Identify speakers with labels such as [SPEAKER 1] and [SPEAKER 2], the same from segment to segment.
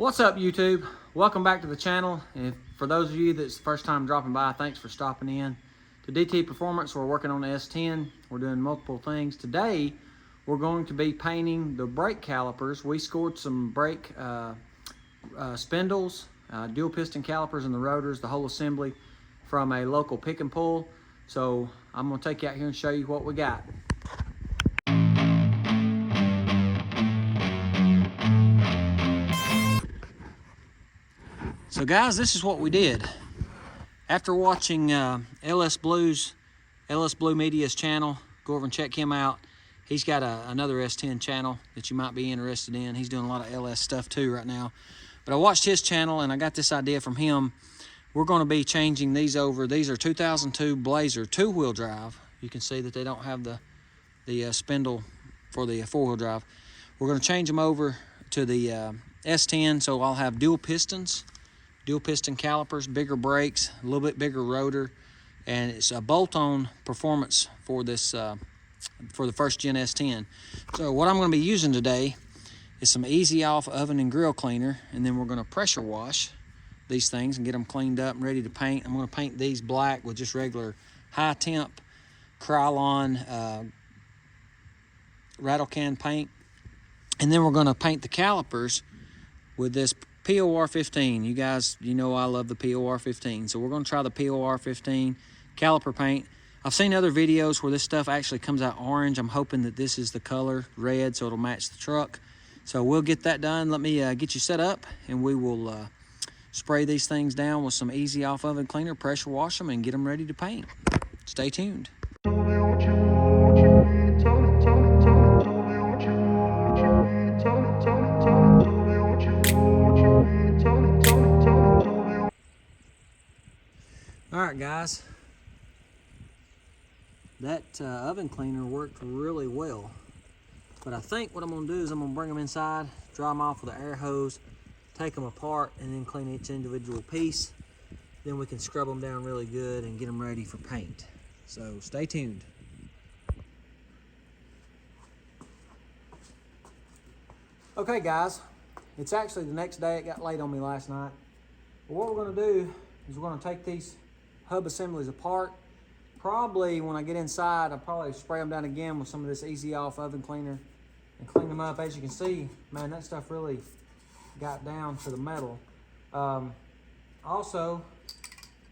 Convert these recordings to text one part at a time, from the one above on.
[SPEAKER 1] What's up, YouTube? Welcome back to the channel. And for those of you that's the first time dropping by, thanks for stopping in. To DT Performance, we're working on the S10. We're doing multiple things. Today, we're going to be painting the brake calipers. We scored some brake spindles, dual piston calipers in the rotors, the whole assembly from a local pick and pull. So I'm going to take you out here and show you what we got. So guys, this is what we did. After watching LS Blue Media's channel, go over and check him out. He's got another S10 channel that you might be interested in. He's doing a lot of LS stuff too right now. But I watched his channel and I got this idea from him. We're going to be changing these over. These are 2002 Blazer two-wheel drive. You can see that they don't have the spindle for the four-wheel drive. We're going to change them over to the S10, so I'll have dual pistons. Dual piston calipers, bigger brakes, a little bit bigger rotor, and it's a bolt-on performance for this for the first Gen S10. So what I'm going to be using today is some easy off oven and grill cleaner, and then we're going to pressure wash these things and get them cleaned up and ready to paint. I'm going to paint these black with just regular high temp Krylon rattle can paint, and then we're going to paint the calipers with this POR15. You guys, you know I love the POR15. So we're going to try the POR15 caliper paint. I've seen other videos where this stuff actually comes out orange. I'm hoping that this is the color red, so it'll match the truck. So we'll get that done. Let me get you set up, and we will spray these things down with some easy off oven cleaner, pressure wash them, and get them ready to paint. Stay tuned. Alright guys, that oven cleaner worked really well, but I think what I'm going to do is I'm going to bring them inside, dry them off with an air hose, take them apart, and then clean each individual piece. Then we can scrub them down really good and get them ready for paint. So stay tuned. Okay guys, it's actually the next day. It got late on me last night. But what we're going to do is we're going to take these hub assemblies apart. Probably when I get inside, I'll probably spray them down again with some of this easy off oven cleaner and clean them up. As you can see, man, that stuff really got down to the metal. Also,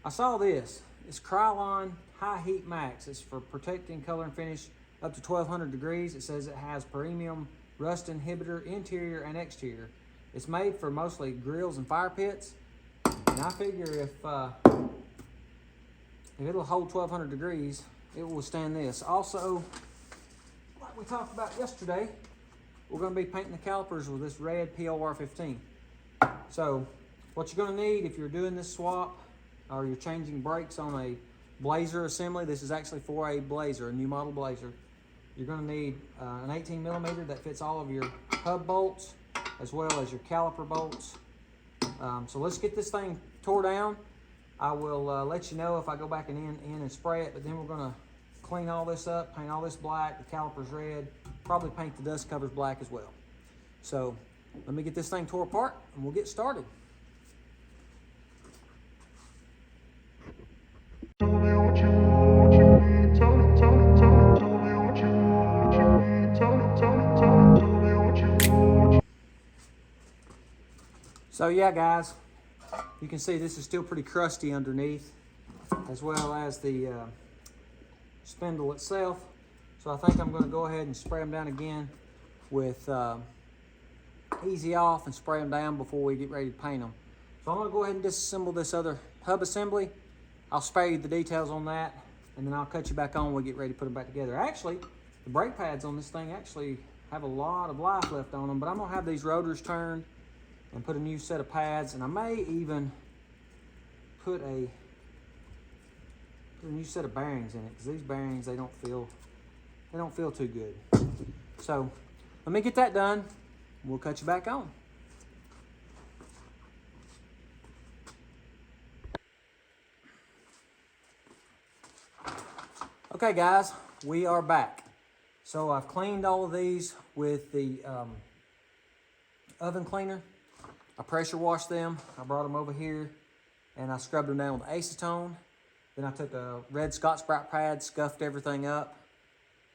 [SPEAKER 1] I saw this. It's Krylon High Heat Max. It's for protecting color and finish up to 1200 degrees. It says it has premium rust inhibitor interior and exterior. It's made for mostly grills and fire pits. And I figure if it'll hold 1200 degrees, it will withstand this. Also, like we talked about yesterday, we're going to be painting the calipers with this red POR15. So, what you're going to need if you're doing this swap or you're changing brakes on a Blazer assembly, this is actually for a Blazer, a new model Blazer. You're going to need an 18mm that fits all of your hub bolts as well as your caliper bolts. So let's get this thing tore down. I will let you know if I go back in and spray it, but then we're going to clean all this up, paint all this black, the calipers red, probably paint the dust covers black as well. So let me get this thing tore apart and we'll get started. So yeah guys, you can see this is still pretty crusty underneath, as well as the spindle itself. So I think I'm going to go ahead and spray them down again with easy off and spray them down before we get ready to paint them. So I'm going to go ahead and disassemble this other hub assembly. I'll spare you the details on that, and then I'll cut you back on when we get ready to put them back together. Actually, the brake pads on this thing actually have a lot of life left on them, but I'm going to have these rotors turned and put a new set of pads, and I may even put a new set of bearings in it, because these bearings, they don't feel too good. So let me get that done. We'll cut you back on. Okay guys, we are back. So I've cleaned all of these with the oven cleaner. I pressure washed them. I brought them over here and I scrubbed them down with acetone. Then I took a red Scotch-Brite pad, scuffed everything up.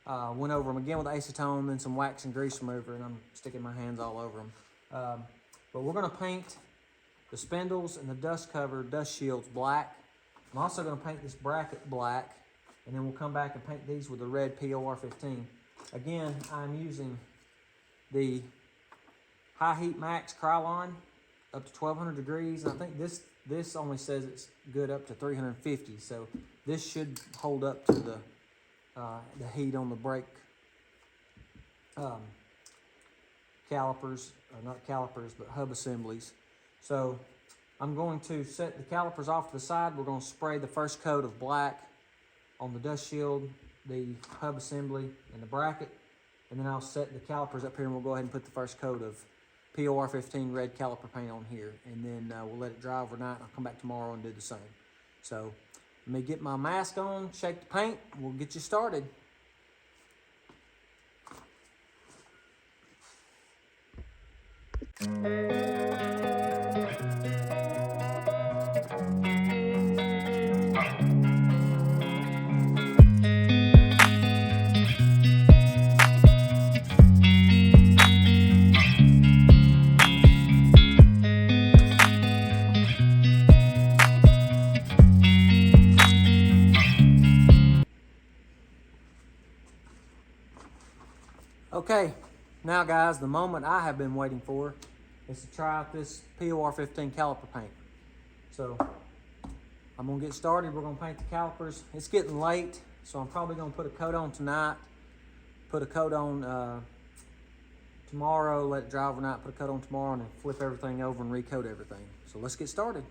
[SPEAKER 1] Went over them again with acetone, then some wax and grease remover, and I'm sticking my hands all over them. But we're gonna paint the spindles and the dust cover, dust shields black. I'm also gonna paint this bracket black, and then we'll come back and paint these with the red POR15. Again, I'm using the High Heat Max Krylon up to 1200 degrees. And I think this only says it's good up to 350, so this should hold up to the heat on the brake calipers, or not calipers, but hub assemblies. So I'm going to set the calipers off to the side. We're going to spray the first coat of black on the dust shield, the hub assembly, and the bracket. And then I'll set the calipers up here, and we'll go ahead and put the first coat of POR15 red caliper paint on here. And then we'll let it dry overnight. I'll come back tomorrow and do the same. So let me get my mask on, shake the paint, we'll get you started. Okay, now guys, the moment I have been waiting for is to try out this POR15 caliper paint. So I'm gonna get started. We're gonna paint the calipers. It's getting late, so I'm probably gonna put a coat on tonight, put a coat on tomorrow, let it dry overnight, put a coat on tomorrow, and then flip everything over and recoat everything. So let's get started.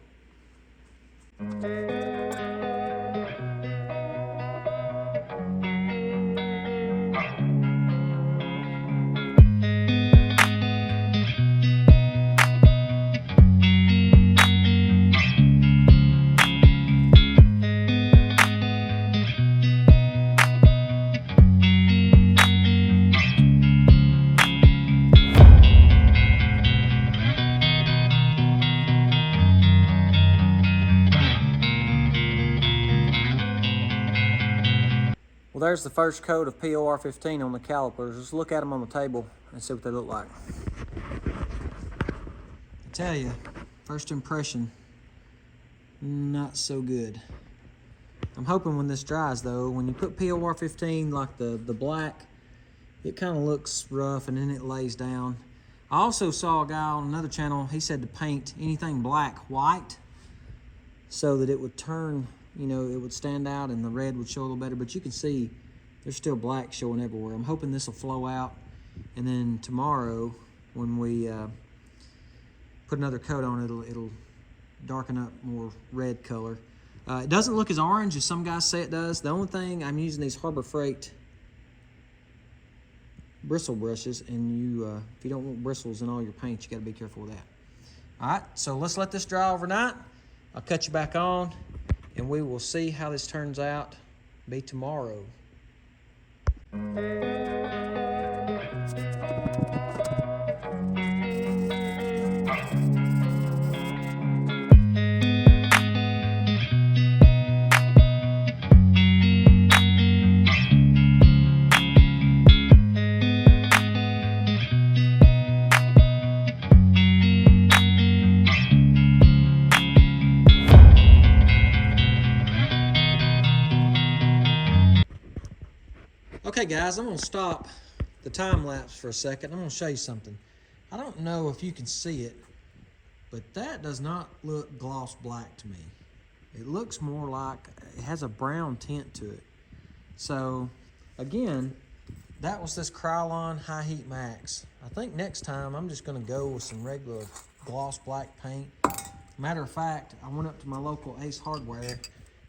[SPEAKER 1] Well, there's the first coat of POR15 on the calipers. Let's look at them on the table and see what they look like. I tell you, first impression, not so good. I'm hoping when this dries though, when you put POR15 like the black, it kind of looks rough and then it lays down. I also saw a guy on another channel, he said to paint anything black white so that it would turn, you know, it would stand out and the red would show a little better, but you can see there's still black showing everywhere. I'm hoping this will flow out, and then tomorrow when we put another coat on it, it'll darken up more red color. It doesn't look as orange as some guys say it does. The only thing, I'm using these Harbor Freight bristle brushes, and you, if you don't want bristles in all your paints, you gotta be careful with that. All right, so let's let this dry overnight. I'll cut you back on, and we will see how this turns out. Be tomorrow. Okay guys, I'm gonna stop the time lapse for a second. I'm gonna show you something. I don't know if you can see it, but that does not look gloss black to me. It looks more like, it has a brown tint to it. So again, that was this Krylon High Heat Max. I think next time I'm just gonna go with some regular gloss black paint. Matter of fact, I went up to my local Ace Hardware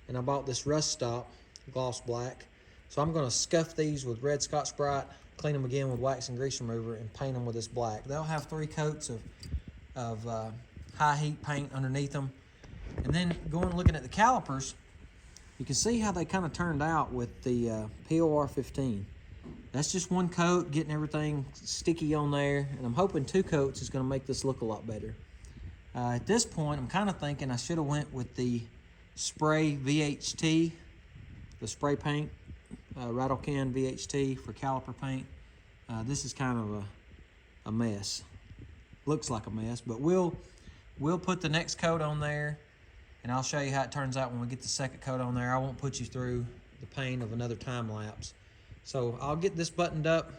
[SPEAKER 1] and I bought this Rust Stop gloss black. So I'm gonna scuff these with red Scotch-Brite, clean them again with wax and grease remover, and paint them with this black. They'll have 3 coats of high heat paint underneath them. And then going looking at the calipers, you can see how they kind of turned out with the POR15. That's just 1 coat, getting everything sticky on there, and I'm hoping 2 coats is gonna make this look a lot better. At this point, I'm kind of thinking I should have went with the spray VHT, the spray paint, rattle can VHT for caliper paint. This is kind of a mess. Looks like a mess, but we'll put the next coat on there, and I'll show you how it turns out when we get the second coat on there. I won't put you through the pain of another time lapse. So I'll get this buttoned up,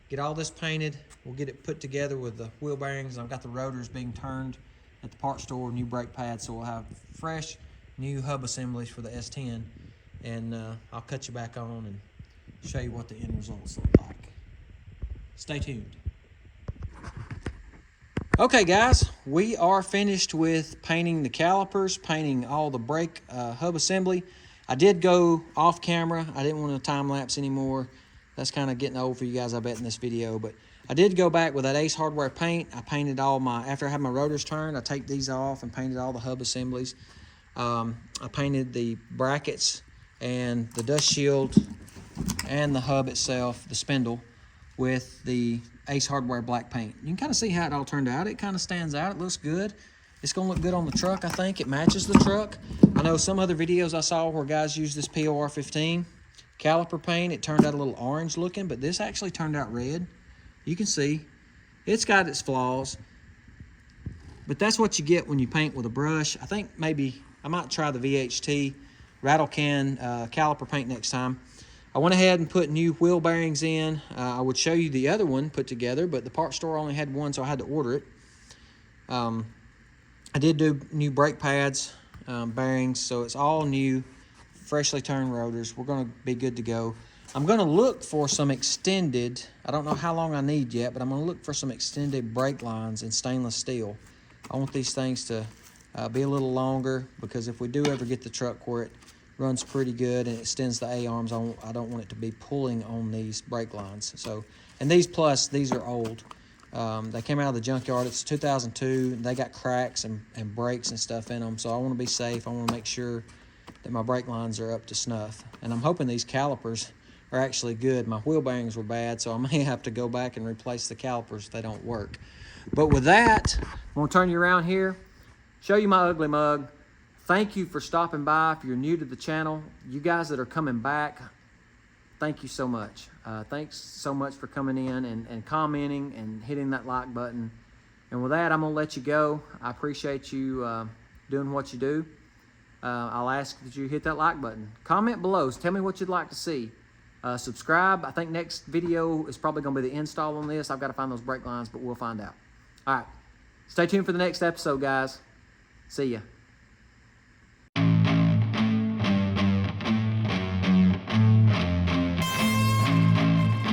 [SPEAKER 1] get all this painted. We'll get it put together with the wheel bearings. I've got the rotors being turned at the parts store, new brake pads, so we'll have fresh new hub assemblies for the S10, and I'll cut you back on and show you what the end results look like. Stay tuned. Okay guys, we are finished with painting the calipers, painting all the brake hub assembly. I did go off camera. I didn't want to time lapse anymore. That's kind of getting old for you guys, I bet, in this video. But I did go back with that Ace Hardware paint. I painted all my, after I had my rotors turned, I taped these off and painted all the hub assemblies. I painted the brackets and the dust shield and the hub itself, the spindle, with the Ace Hardware black paint. You can kind of see how it all turned out. It kind of stands out. It looks good. It's going to look good on the truck, I think. It matches the truck. I know some other videos I saw where guys use this POR15 Caliper paint. It turned out a little orange looking, but this actually turned out red. You can see it's got its flaws, but that's what you get when you paint with a brush. I think maybe I might try the VHT rattle can caliper paint next time. I went ahead and put new wheel bearings in. I would show you the other one put together, but the parts store only had one, so I had to order it. I did do new brake pads, bearings, so it's all new, freshly turned rotors. We're going to be good to go. I'm going to look for some extended, I don't know how long I need yet, but I'm going to look for some extended brake lines in stainless steel. I want these things to be a little longer, because if we do ever get the truck where it runs pretty good and extends the A-arms, I don't want it to be pulling on these brake lines. So, and these are old. They came out of the junkyard. It's 2002. And they got cracks and breaks and stuff in them. So I want to be safe. I want to make sure that my brake lines are up to snuff. And I'm hoping these calipers are actually good. My wheel bearings were bad, so I may have to go back and replace the calipers if they don't work. But with that, I'm going to turn you around here, show you my ugly mug. Thank you for stopping by. If you're new to the channel, you guys that are coming back, thank you so much. Thanks so much for coming in and commenting and hitting that like button. And with that, I'm going to let you go. I appreciate you doing what you do. I'll ask that you hit that like button. Comment below. Tell me what you'd like to see. Subscribe. I think next video is probably going to be the install on this. I've got to find those brake lines, but we'll find out. All right. Stay tuned for the next episode, guys. See ya.